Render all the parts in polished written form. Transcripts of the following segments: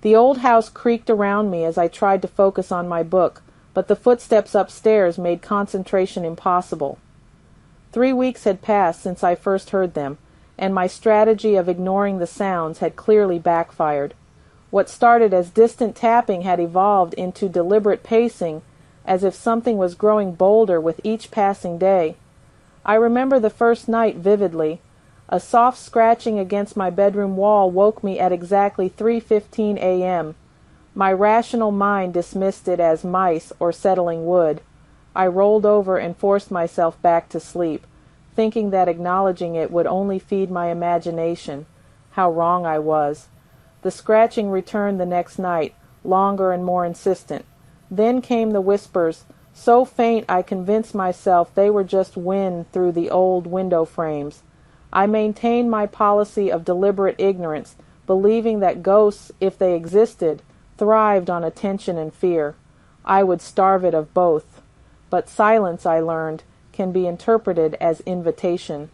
The old house creaked around me as I tried to focus on my book, but the footsteps upstairs made concentration impossible. 3 weeks had passed since I first heard them, and my strategy of ignoring the sounds had clearly backfired. What started as distant tapping had evolved into deliberate pacing, as if something was growing bolder with each passing day. I remember the first night vividly. A soft scratching against my bedroom wall woke me at exactly 3:15 a.m. My rational mind dismissed it as mice or settling wood. I rolled over and forced myself back to sleep, thinking that acknowledging it would only feed my imagination. How wrong I was. The scratching returned the next night, longer and more insistent. Then came the whispers, so faint I convinced myself they were just wind through the old window frames. I maintained my policy of deliberate ignorance, believing that ghosts, if they existed, thrived on attention and fear. I would starve it of both. But silence, I learned, can be interpreted as invitation.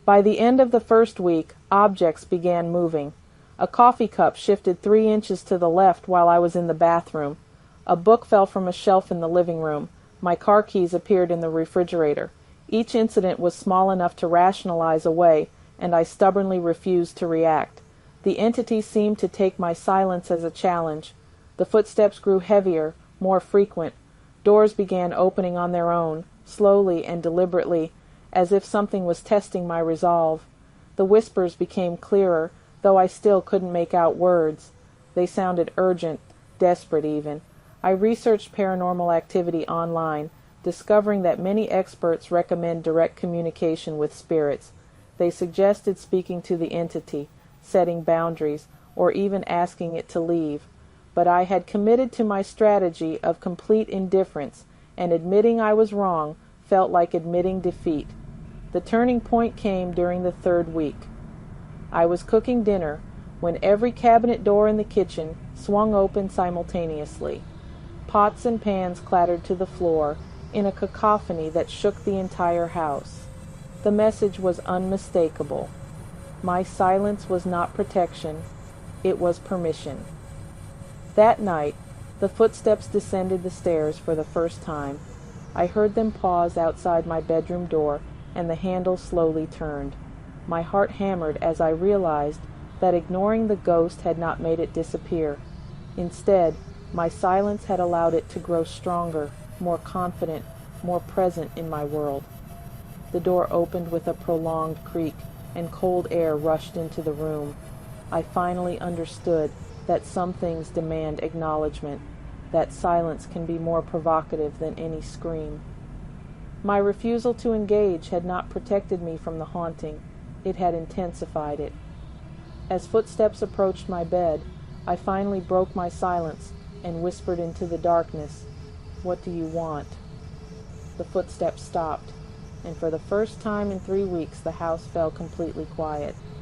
By the end of the first week, objects began moving. A coffee cup shifted 3 inches to the left while I was in the bathroom. A book fell from a shelf in the living room. My car keys appeared in the refrigerator. Each incident was small enough to rationalize away, and I stubbornly refused to react. The entity seemed to take my silence as a challenge. The footsteps grew heavier, more frequent. Doors began opening on their own, slowly and deliberately, as if something was testing my resolve. The whispers became clearer, though I still couldn't make out words. They sounded urgent, desperate even. I researched paranormal activity online, discovering that many experts recommend direct communication with spirits. They suggested speaking to the entity, setting boundaries, or even asking it to leave. But I had committed to my strategy of complete indifference, and admitting I was wrong felt like admitting defeat. The turning point came during the 3rd week. I was cooking dinner when every cabinet door in the kitchen swung open simultaneously. Pots and pans clattered to the floor in a cacophony that shook the entire house. The message was unmistakable. My silence was not protection, it was permission. That night, the footsteps descended the stairs for the first time. I heard them pause outside my bedroom door, and the handle slowly turned. My heart hammered as I realized that ignoring the ghost had not made it disappear. Instead, my silence had allowed it to grow stronger, more confident, more present in my world. The door opened with a prolonged creak, and cold air rushed into the room. I finally understood that some things demand acknowledgment, that silence can be more provocative than any scream. My refusal to engage had not protected me from the haunting, it had intensified it. As footsteps approached my bed, I finally broke my silence and whispered into the darkness, "What do you want?" The footsteps stopped, and for the first time in 3 weeks the house fell completely quiet.